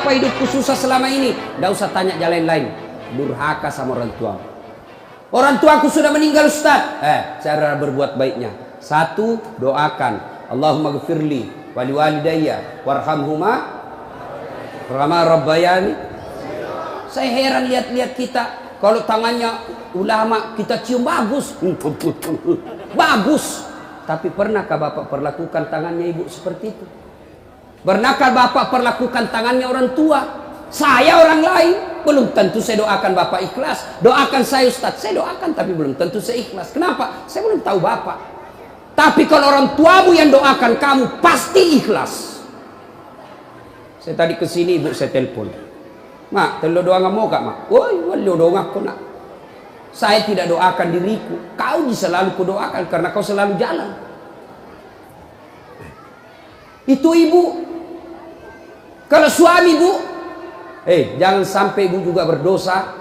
Kenapa hidupku susah selama ini? Tidak usah tanya jalan lain. Durhaka sama orang tua. Orang tuaku sudah meninggal, Ustaz. Cara berbuat baiknya. Satu, doakan. Allahumma gfirli wali walidayya warhamhuma kama rabbayani. Saya heran lihat-lihat kita. Kalau tangannya ulama kita cium bagus. Bagus. Tapi pernahkah Bapak perlakukan tangannya ibu seperti itu? Pernahkah Bapak perlakukan tangannya orang tua? Saya orang lain. Belum tentu saya doakan Bapak ikhlas. Doakan saya Ustaz. Saya doakan tapi belum tentu saya ikhlas. Kenapa? Saya belum tahu Bapak. Tapi kalau orang tuamu yang doakan kamu pasti ikhlas. Saya tadi kesini ibu saya telepon. Mak, telo doa nggak mau kak mak? Woi, walau doa ngaku nak. Saya tidak doakan diriku. Kau selalu kudoakan karena kau selalu jalan. Itu ibu. Kalau suami bu, jangan sampai ibu juga berdosa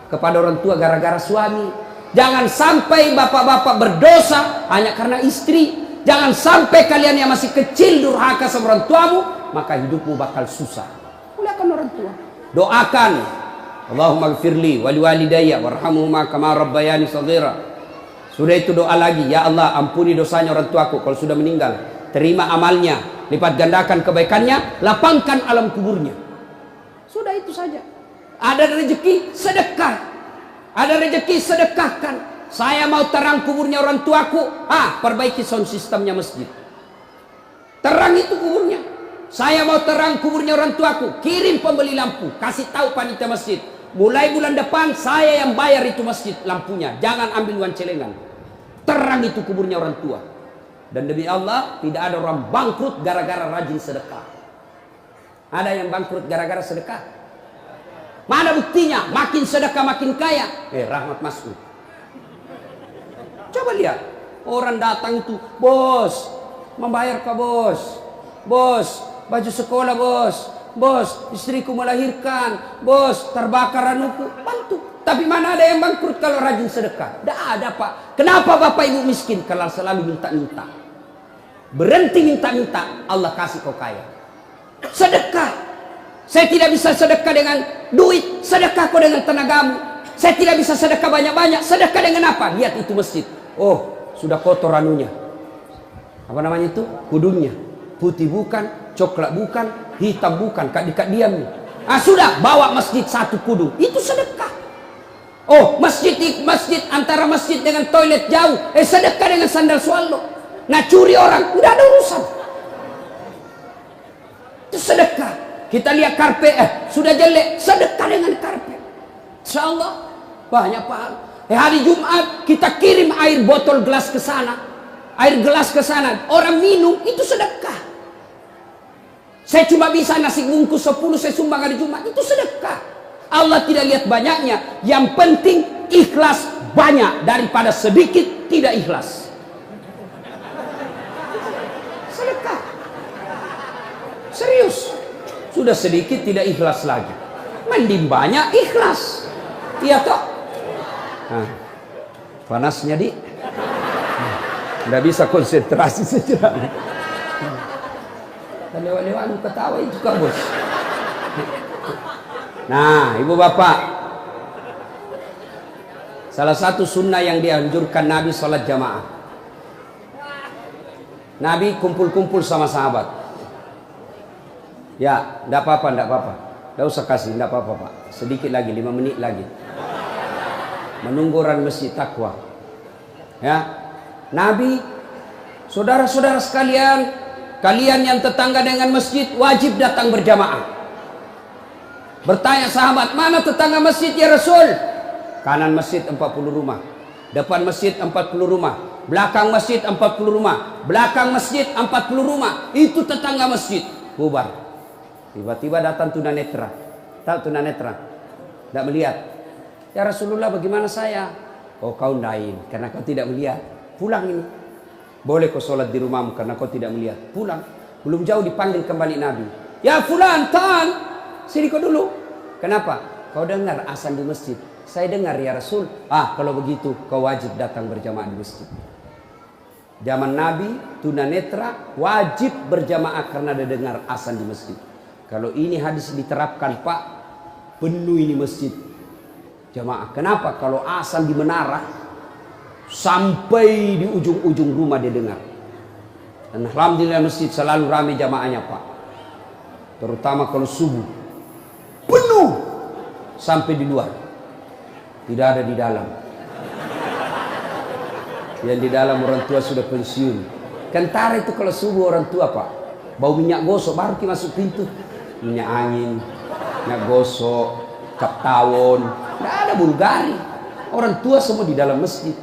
kepada orang tua gara-gara suami. Jangan sampai bapak-bapak berdosa hanya karena istri. Jangan sampai kalian yang masih kecil durhaka sama orang tuamu, maka hidupmu bakal susah. Muliakan orang tua. Doakan. Allahumma gfirli wali walidayya warhamhuma kama rabbayani shaghira. Sudah itu doa lagi, ya Allah ampuni dosanya orang tuaku kalau sudah meninggal. Terima amalnya, lipat gandakan kebaikannya, lapangkan alam kuburnya. Sudah itu saja. Ada rezeki, sedekah. Ada rezeki, sedekahkan. Saya mau terang kuburnya orang tuaku, perbaiki sound sistemnya masjid. Terang itu kuburnya. Saya mau terang kuburnya orang tuaku, kirim pembeli lampu, kasih tahu panitia masjid. Mulai bulan depan saya yang bayar itu masjid lampunya. Jangan ambil uang celengan. Terang itu kuburnya orang tua. Dan demi Allah tidak ada orang bangkrut gara-gara rajin sedekah. Ada yang bangkrut gara-gara sedekah? Mana buktinya? Makin sedekah makin kaya. Rahmat Masud. Coba lihat. Orang datang itu, bos, membayar ke bos. Bos, baju sekolah bos. Bos, istriku melahirkan. Bos, terbakar anuku. Bantu. Tapi mana ada yang bangkrut kalau rajin sedekah? Tidak ada pak. Kenapa bapak ibu miskin? Kalau selalu minta-minta. Berhenti minta-minta, Allah kasih kau kaya. Sedekah. Saya tidak bisa sedekah dengan duit. Sedekah kau dengan tenagamu. Saya tidak bisa sedekah banyak-banyak. Sedekah dengan apa? Lihat itu masjid. Oh, sudah kotor anunya. Apa namanya itu? Kudungnya. Putih bukan, coklat bukan, hitam bukan. Kak diam nih. Sudah, bawa masjid satu kudung. Itu sedekah. Oh, masjid antara masjid dengan toilet jauh. Sedekah dengan sandal swallow. Nah curi orang, udah ada urusan. Itu sedekah. Kita lihat karpet, sudah jelek, sedekah dengan karpet. Insyaallah banyak pahala. Hari Jumat kita kirim air botol gelas ke sana. Air gelas ke sana, orang minum itu sedekah. Saya cuma bisa nasi bungkus 10 saya sumbang hari Jumat, itu sedekah. Allah tidak lihat banyaknya, yang penting ikhlas banyak daripada sedikit tidak ikhlas. Sedekah. Serius. Sudah sedikit tidak ikhlas lagi. Mending banyak ikhlas. Iya toh? Panasnya di. Nggak bisa konsentrasi sejenak. Lewat-lewat ketawa itu kan bos. Nah ibu bapak, salah satu sunnah yang dianjurkan Nabi sholat jamaah. Nabi kumpul-kumpul sama sahabat. Ya, enggak apa-apa, enggak apa-apa. Enggak usah kasih, enggak apa-apa, Pak. Sedikit lagi, 5 menit lagi. Menunggu orang masjid takwa. Ya. Nabi, saudara-saudara sekalian, kalian yang tetangga dengan masjid wajib datang berjamaah. Bertanya sahabat, mana tetangga masjid ya Rasul? Kanan masjid 40 rumah. Depan masjid 40 rumah. Belakang masjid 40 rumah. Belakang masjid 40 rumah. Itu tetangga masjid. Bubar. Tiba-tiba datang tunanetra. Tahu tunanetra? Tidak melihat. Ya Rasulullah bagaimana saya? Oh kau lain karena kau tidak melihat. Pulang ini. Boleh kau sholat di rumahmu karena kau tidak melihat. Pulang. Belum jauh dipanggil kembali Nabi. Ya fulan, tahan. Sini kau dulu. Kenapa? Kau dengar azan di masjid. Saya dengar ya Rasul. Kalau begitu kau wajib datang berjamaah di masjid. Zaman Nabi tunanetra wajib berjamaah karena dia dengar azan di masjid. Kalau ini hadis diterapkan Pak, penuh ini masjid jamaah. Kenapa? Kalau azan di menara sampai di ujung-ujung rumah dia dengar. Dan alhamdulillah masjid selalu ramai jamaahnya Pak. Terutama kalau subuh penuh sampai di luar. Tidak ada di dalam. Yang di dalam orang tua sudah pensiun. Kentara itu kalau subuh orang tua Pak, bau minyak gosok baru kita masuk pintu. Minyak angin, minyak gosok, cap tawon, tidak ada Bulgari. Orang tua semua di dalam masjid.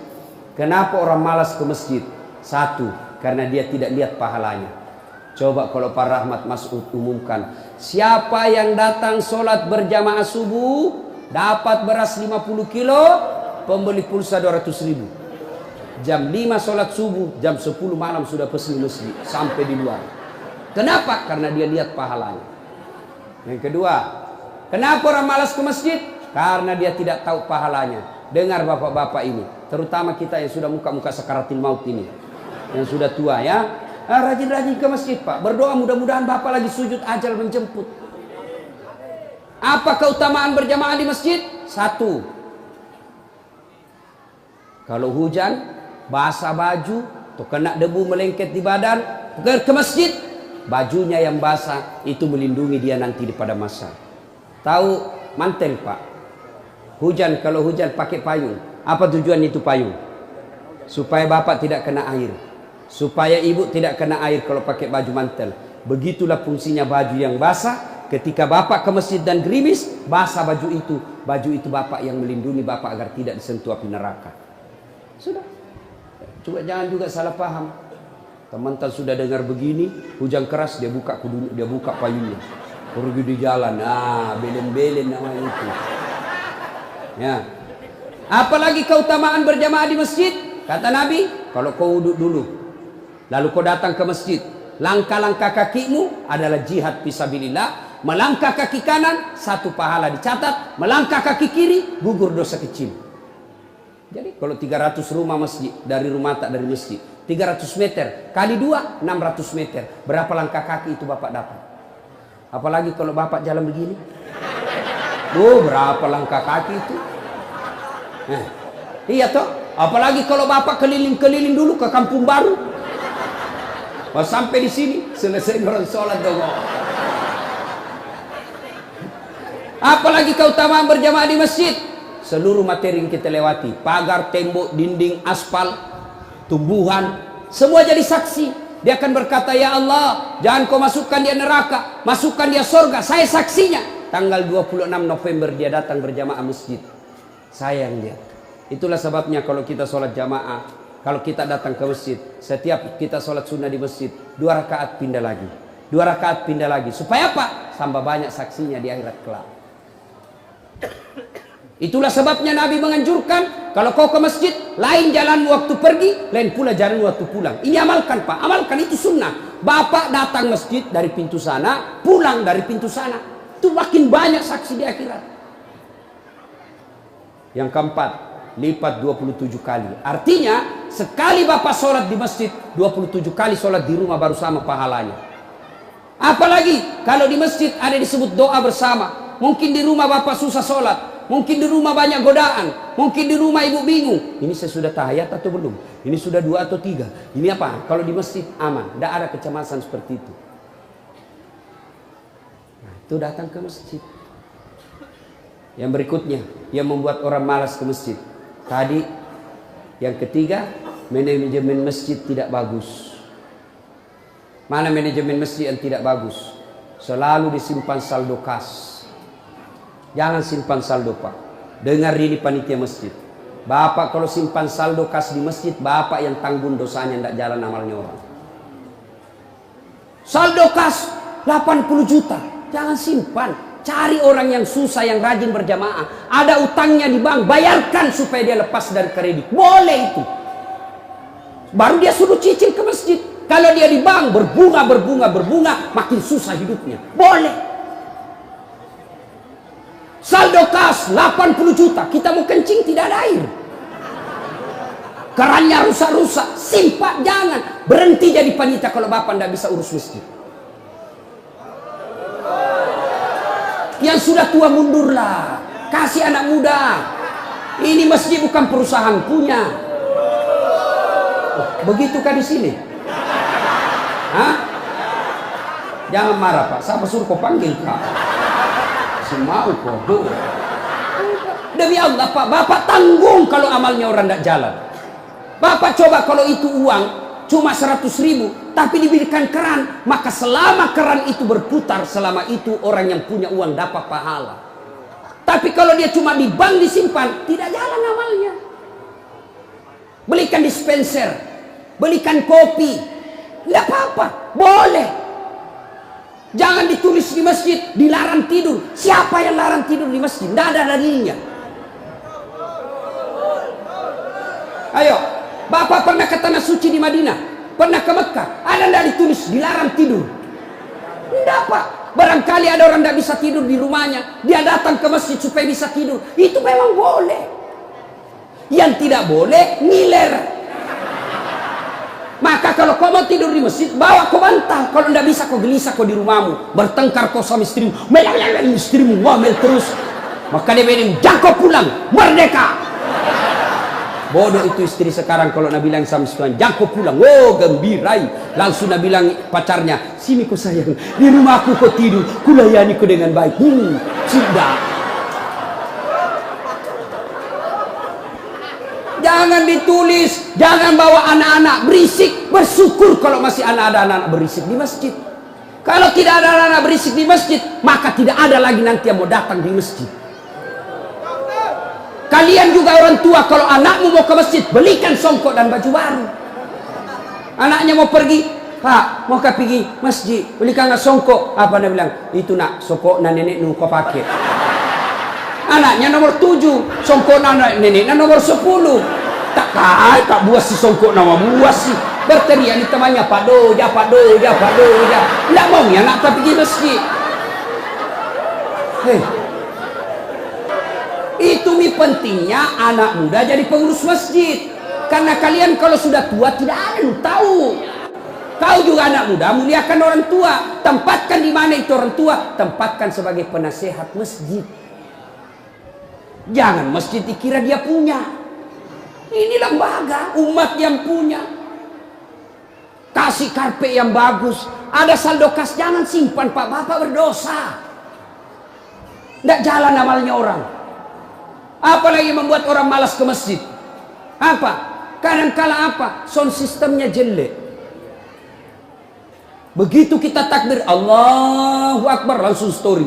Kenapa orang malas ke masjid? Satu, karena dia tidak lihat pahalanya. Coba kalau Pak Rahmat Mas'ud umumkan, siapa yang datang sholat berjamaah subuh dapat beras 50 kilo, pembeli pulsa 200.000. Jam 5 sholat subuh, jam 10 malam sudah pesan masjid sampai di luar. Kenapa? Karena dia lihat pahalanya. Yang kedua, kenapa orang malas ke masjid? Karena dia tidak tahu pahalanya. Dengar bapak-bapak ini, terutama kita yang sudah muka-muka sakaratil maut ini, yang sudah tua ya, rajin-rajin ke masjid Pak. Berdoa mudah-mudahan bapak lagi sujud ajal menjemput. Apa keutamaan berjamaah di masjid? Satu, kalau hujan, basah baju, atau kena debu melengket di badan, ke masjid, bajunya yang basah itu melindungi dia nanti pada masa. Tahu mantel Pak? Hujan, kalau hujan pakai payung. Apa tujuan itu payung? Supaya bapak tidak kena air. Supaya ibu tidak kena air kalau pakai baju mantel. Begitulah fungsinya baju yang basah. Ketika bapak ke masjid dan gerimis, basah baju itu. Baju itu bapak yang melindungi bapak agar tidak disentuh api neraka. Sudah. Coba jangan juga salah paham. Teman-teman sudah dengar begini, hujan keras dia buka payungnya. Pergi di jalan, belen-belen namanya itu. Ya. Apalagi keutamaan berjamaah di masjid? Kata Nabi, kalau kau wudhu dulu, lalu kau datang ke masjid, langkah-langkah kakimu adalah jihad fisabilillah. Melangkah kaki kanan, 1 pahala dicatat. Melangkah kaki kiri, gugur dosa kecil. Jadi kalau 300 rumah masjid, dari rumah tak dari masjid, 300 meter kali 2, 600 meter. Berapa langkah kaki itu bapak dapat? Apalagi kalau bapak jalan begini. Berapa langkah kaki itu? Iya toh? Apalagi kalau bapak keliling-keliling dulu ke kampung baru. Pas sampai di sini, selesai orang sholat dong. Apalagi keutamaan berjamaah di masjid. Seluruh materi yang kita lewati, pagar, tembok, dinding, aspal, tumbuhan, semua jadi saksi. Dia akan berkata, ya Allah, jangan kau masukkan dia neraka, masukkan dia surga, saya saksinya. Tanggal 26 November dia datang berjamaah masjid. Saya yang lihat. Itulah sebabnya kalau kita sholat jamaah, kalau kita datang ke masjid, setiap kita sholat sunnah di masjid, 2 rakaat pindah lagi, 2 rakaat pindah lagi. Supaya apa? Tambah banyak saksinya di akhirat kelak. Itulah sebabnya Nabi menganjurkan, kalau kau ke masjid, lain jalan waktu pergi, lain pula jalan waktu pulang. Ini amalkan Pak, amalkan, itu sunnah. Bapak datang masjid dari pintu sana, pulang dari pintu sana. Itu makin banyak saksi di akhirat. Yang keempat, lipat 27 kali. Artinya, sekali bapak sholat di masjid, 27 kali sholat di rumah baru sama pahalanya. Apalagi kalau di masjid ada disebut doa bersama. Mungkin di rumah bapak susah sholat, mungkin di rumah banyak godaan, mungkin di rumah ibu bingung, ini saya sudah tahiyat atau belum, ini sudah 2 atau 3, ini apa? Kalau di masjid aman, tidak ada kecemasan seperti itu. Nah, itu datang ke masjid. Yang berikutnya yang membuat orang malas ke masjid, tadi yang ketiga, manajemen masjid tidak bagus. Mana manajemen masjid yang tidak bagus? Selalu disimpan saldo kas. Jangan simpan saldo Pak. Dengar ini panitia masjid. Bapak kalau simpan saldo kas di masjid, bapak yang tanggung dosanya, tidak jalan amalnya orang. Saldo kas 80 juta. Jangan simpan. Cari orang yang susah, yang rajin berjamaah. Ada utangnya di bank, bayarkan supaya dia lepas dari kredit. Boleh itu. Baru dia suruh cicil ke masjid. Kalau dia di bank berbunga, makin susah hidupnya. Boleh. Saldo kas 80 juta, kita mau kencing tidak ada air. Kerannya rusak-rusak, simpan, jangan. Berhenti jadi panitia kalau bapak tidak bisa urus masjid. Yang sudah tua mundurlah, kasih anak muda. Ini masjid bukan perusahaan punya. Begitukah di sini? Hah? Jangan marah Pak, siapa suruh kau panggil Pak? Semau kau. Demi Allah Pak, Bapak tanggung kalau amalnya orang tidak jalan. Bapak coba kalau itu uang cuma 100.000, tapi diberikan keran, maka selama keran itu berputar, selama itu orang yang punya uang dapat pahala. Tapi kalau dia cuma di bank disimpan, tidak jalan amalnya. Belikan dispenser, belikan kopi, tidak apa-apa, boleh. Jangan ditulis di masjid, dilarang tidur. Siapa yang larang tidur di masjid? Tidak ada dalilnya. Ayo, Bapak pernah ke tanah suci di Madinah, pernah ke Mekah, ada tidak ditulis dilarang tidur? Tidak Pak. Barangkali ada orang tidak bisa tidur di rumahnya, dia datang ke masjid supaya bisa tidur. Itu memang boleh. Yang tidak boleh ngiler. Maka kalau kau mau tidur di masjid, bawa kau bantal. Kalau tidak bisa kau gelisah kau di rumahmu, bertengkar kau sama istrimu, istrimu ngomel terus. Maka dia bilang, jangan kau pulang, merdeka. Bodoh itu istri sekarang kalau nak bilang sama suami, jangan kau pulang. Oh gembirai. Langsung nak bilang pacarnya, sini kau sayang, di rumah aku kau tidur, kulayani kau dengan baik. Sudah. Jangan ditulis, jangan bawa anak-anak berisik. Bersyukur kalau masih ada anak-anak berisik di masjid. Kalau tidak ada anak-anak berisik di masjid, maka tidak ada lagi nanti yang mau datang di masjid. Kalian juga orang tua, kalau anakmu mau ke masjid, belikan songkok dan baju baru. Anaknya mau pergi, Pak, mau pergi masjid, belikan songkok. Apa dia bilang? Itu nak, songkok na nenek nu kau pakai. Anaknya nomor 7, songkok na nenek na nomor 10. Tak buas si songkok nama buas sih. Berteriak di temannya, Pak Doja, Pak Doja, Pak Doja. Tidak mau ya nak pergi masjid. Hei. Itu pentingnya anak muda jadi pengurus masjid. Karena kalian kalau sudah tua tidak ada yang tahu. Kau juga anak muda, muliakan orang tua. Tempatkan di mana itu orang tua, tempatkan sebagai penasehat masjid. Jangan masjid dikira dia punya. Ini lembaga umat yang punya. Kasih karpet yang bagus, ada saldo kas, jangan simpan Pak, Bapak berdosa. Tidak jalan amalnya orang. Apalagi membuat orang malas ke masjid. Apa? Kadang-kala apa? Sound sistemnya jelek. Begitu kita takbir Allahu Akbar, langsung story.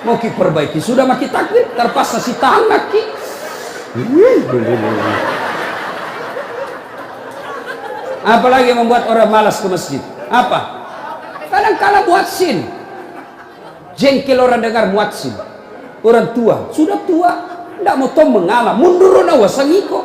Mau kita perbaiki, sudah makin takbir, terpaksa si tangan ki. Apalagi membuat orang malas ke masjid. Apa? Kadang-kala muadzin. Jengkel orang dengar muadzin. Orang tua, sudah tua, tidak mau tom mengalah, mundur na wasangiko.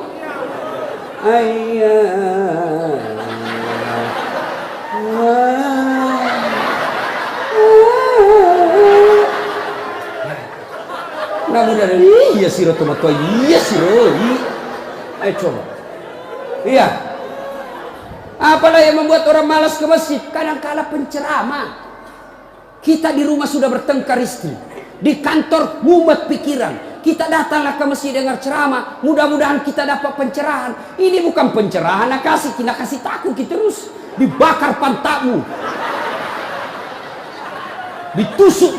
Namun ada iya siro tomato, iya siro. Ayo coba. Iya. Apalah yang membuat orang malas ke masjid? Kadang-kala penceramah. Kita di rumah sudah bertengkar istri, di kantor mumet pikiran. Kita datanglah ke masjid dengar ceramah, mudah-mudahan kita dapat pencerahan. Ini bukan pencerahan, nak kasih takut kita terus. Dibakar pantatmu, ditusuk.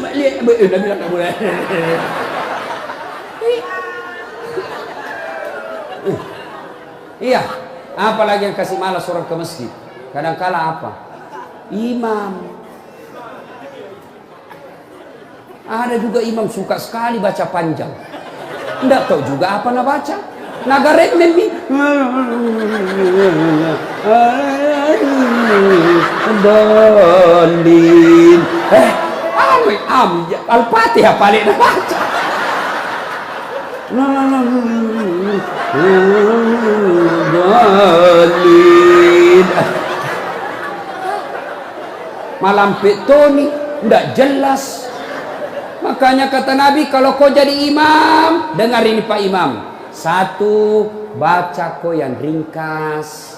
Iya. Apalagi yang kasih malas orang ke masjid. Kadang-kala apa? Imam. Ada juga imam suka sekali baca panjang. Tidak tahu juga apa nak baca. Nagaret memi. Dalin. Al-Fatihah paling nak baca. Dalin. Malam petoni tidak jelas. Makanya kata Nabi, kalau kau jadi imam, dengar ini Pak Imam. 1, baca kau yang ringkas.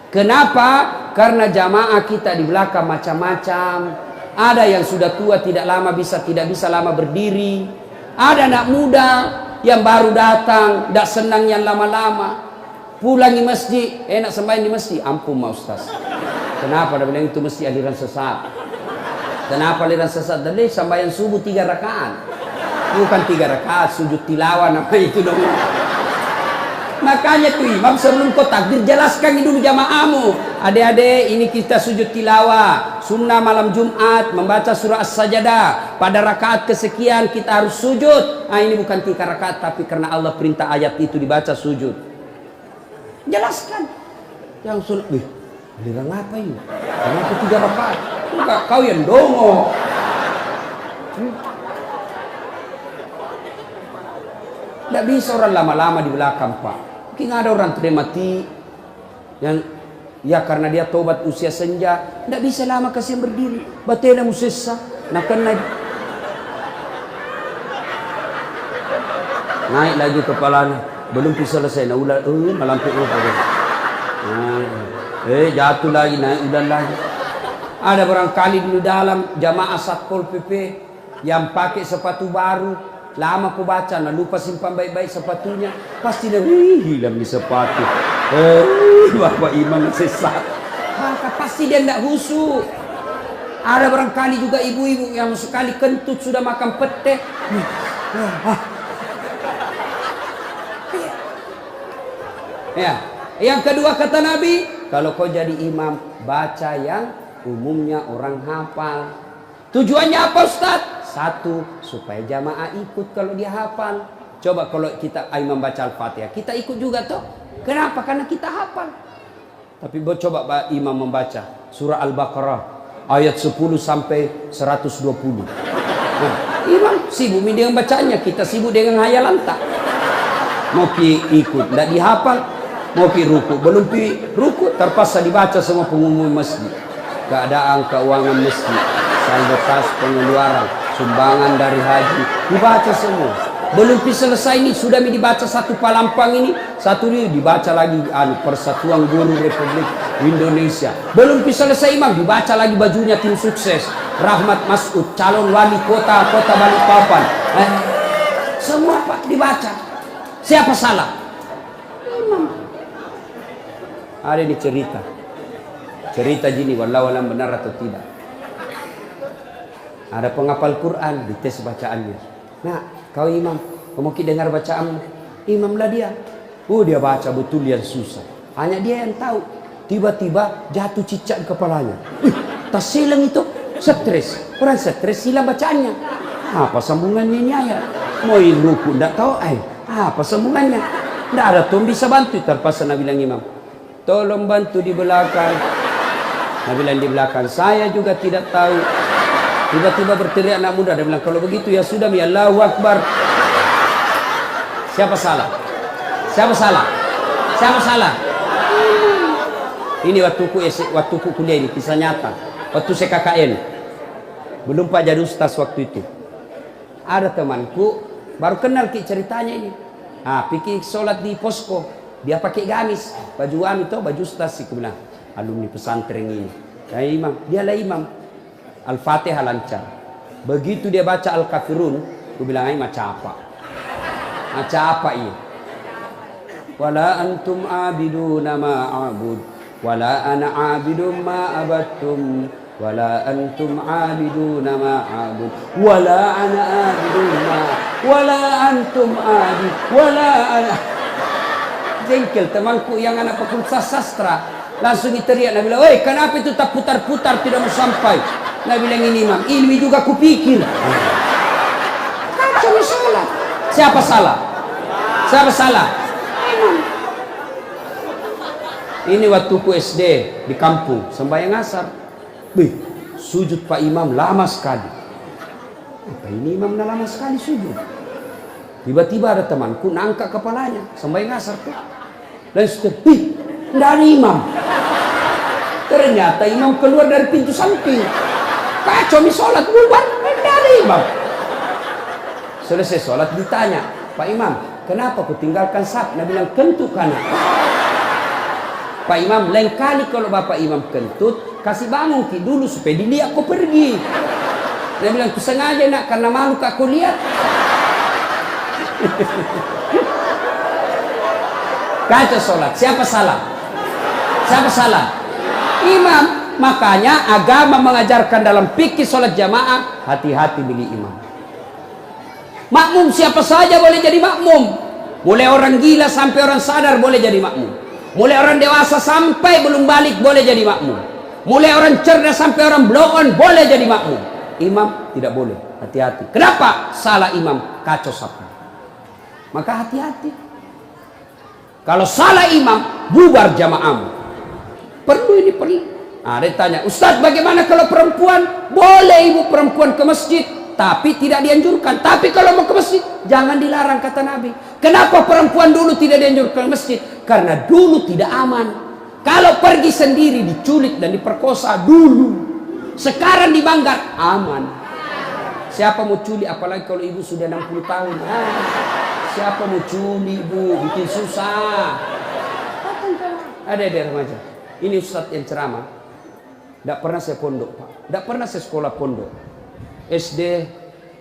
Kenapa? Karena jamaah kita di belakang macam-macam. Ada yang sudah tua tidak bisa lama berdiri. Ada anak muda yang baru datang, tidak senang yang lama-lama. Pulang di masjid, enak sembahyang di masjid. Ampun ma Ustaz. Kenapa? Dia bilang itu mesti aliran sesat. Kenapa aliran sesat? Dan dia sembahyang subuh 3 rakaat. Bukan 3 rakaat, sujud tilawah nama itu dong. Makanya tuh imam sebelum kau takbir jelaskan dulu jamaahmu. Adik-adik, ini kita sujud tilawah. Sunnah malam Jumat membaca surah As-Sajdah. Pada rakaat kesekian kita harus sujud. Ini bukan 3 rakaat, tapi karena Allah perintah ayat itu dibaca sujud. Jelaskan. Yang sunnah, aliran apa ini? Kenapa 3 rakaat? Enggak, kau yang dongo. Tidak bisa orang lama-lama di belakang Pak. Mungkin ada orang sudah mati yang ya karena dia tobat usia senja, tidak bisa lama kasih berdiri. Batela musessa, nak naik lagi kepalanya, belum bisa selesai. Nah udah, melampau jatuh lagi, naik udah lagi. Ada barangkali di dalam jamaah Satpol PP yang pakai sepatu baru. Lama aku baca, nah lupa simpan baik-baik sepatunya. Pasti dia hilang di sepatu. Bapak imam sesat. Maka pasti dia tidak khusyuk. Ada barangkali juga ibu-ibu yang sekali kentut sudah makan pete. Ya. Yang kedua kata Nabi, kalau kau jadi imam, baca yang umumnya orang hafal. Tujuannya apa Ustaz? Satu, supaya jamaah ikut kalau dia hafal. Coba kalau kita imam baca Al-Fatihah, kita ikut juga toh. Kenapa? Karena kita hafal. Tapi coba imam membaca surah Al-Baqarah ayat 10 sampai 120. Nah, imam sibuk dengan bacanya, kita sibuk dengan hayalan tak. Mau ikut, tidak dihafal. Mau ruku, belum ruku, terpaksa dibaca semua pengumuman masjid. Keadaan keuangan masjid, saldo kas pengeluaran, sumbangan dari haji, dibaca semua. Belum selesai ini sudah dibaca satu palampang ini, satu ini dibaca lagi Persatuan Guru Republik Indonesia. Belum selesai imam dibaca lagi bajunya tim sukses Rahmat Masud, calon wali kota Balikpapan. Semua Pak dibaca. Siapa salah? Imam. Ada ini cerita gini, wallahu alam benar atau tidak. Ada penghafal Quran, dites bacaannya. Nah, kau imam, kau mau dengar bacaanmu. Imamlah dia. Dia baca betul yang susah. Hanya dia yang tahu. Tiba-tiba jatuh cicak di kepalanya. Tas silang itu, stres. Orang stres hilang bacaannya. Apa sambungannya ini ayat? Mau ruku, tidak tahu. Apa sambungannya? Tidak ada tuh bisa bantu. Terpaksa Nabi bilang imam, tolong bantu di belakang. Nabi bilang di belakang, saya juga tidak tahu. Tiba-tiba berteriak anak muda. Dia bilang, kalau begitu ya sudah, ya Allahu Akbar. Siapa salah? Siapa salah? Siapa salah? Ini waktuku kuliah ini, kisah nyata. Waktu saya KKN. Belum Pak jadi ustaz waktu itu. Ada temanku, baru kenal ceritanya ini. Pikir sholat di posko. Dia pakai gamis. Baju itu, baju ustaz. Aku bilang, alumni pesantren ini. Ya imam, dialah imam. Al-Fatihah lancar. Begitu dia baca Al-Kafirun, aku bilang, macam apa? Macam apa ini? Wala antum abiduna ma'abud, wala ana abidum ma'abattum, wala antum abiduna ma'abud, wala ana abidum wala antum abid, wala ana. Jengkel temanku yang anak fakultas sastra. Langsung teriak, Nabi bilang, kenapa itu tak putar-putar tidak mau sampai? Nabi bilang, ini imam, ilmi juga kupikir. Kacau salah. Siapa salah? Siapa salah? Imam. Ini waktuku SD di kampung, sembahyang asar. Sujud Pak Imam lama sekali. Apa ini imam lama sekali sujud? Tiba-tiba ada temanku nangkat kepalanya, sembahyang asar tuh. Dan sudah, tidak ada imam. Ternyata imam keluar dari pintu samping. Kacau nih sholat bubar, tidak ada imam. Selesai sholat ditanya, Pak Imam, kenapa kau tinggalkan saf? Nabi bilang, kentu kanan. Pak Imam, lain kali kalau Bapak Imam kentut, kasih bangun ki dulu supaya dilihat kau pergi. Dia bilang, aku sengaja nak, karena malu kak aku lihat. Kacau sholat. Siapa salah? Siapa salah? Imam. Makanya agama mengajarkan dalam fikih sholat jamaah, hati-hati milih imam. Makmum siapa saja boleh jadi makmum. Mulai orang gila sampai orang sadar boleh jadi makmum. Mulai orang dewasa sampai belum balik boleh jadi makmum. Mulai orang cerdas sampai orang blow on boleh jadi makmum. Imam tidak boleh. Hati-hati. Kenapa? Salah imam, kacau sapu. Maka hati-hati. Kalau salah imam, bubar jamaah. Perlu ini perlu. Nah, dia tanya, Ustaz bagaimana kalau perempuan? Boleh ibu perempuan ke masjid, tapi tidak dianjurkan. Tapi kalau mau ke masjid, jangan dilarang kata Nabi. Kenapa perempuan dulu tidak dianjurkan ke masjid? Karena dulu tidak aman. Kalau pergi sendiri diculik dan diperkosa dulu. Sekarang di Banggar aman. Siapa mau culik? Apalagi kalau ibu sudah 60 tahun. Siapa mau culik bu? Bikin susah. Ada remaja. Ini Ustadz yang ceramah. Tidak pernah saya pondok Pak. Tidak pernah saya sekolah pondok. SD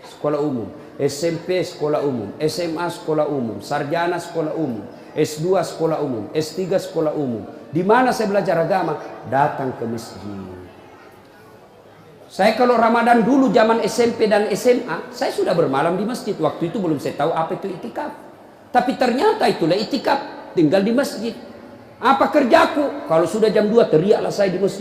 sekolah umum, SMP sekolah umum, SMA sekolah umum, sarjana sekolah umum, S2 sekolah umum, S3 sekolah umum. Di mana saya belajar agama? Datang ke masjid. Saya kalau Ramadan dulu zaman SMP dan SMA, saya sudah bermalam di masjid. Waktu itu belum saya tahu apa itu itikaf. Tapi ternyata itulah itikaf, tinggal di masjid. Apa kerjaku? Kalau sudah jam 2 teriaklah saya di masjid.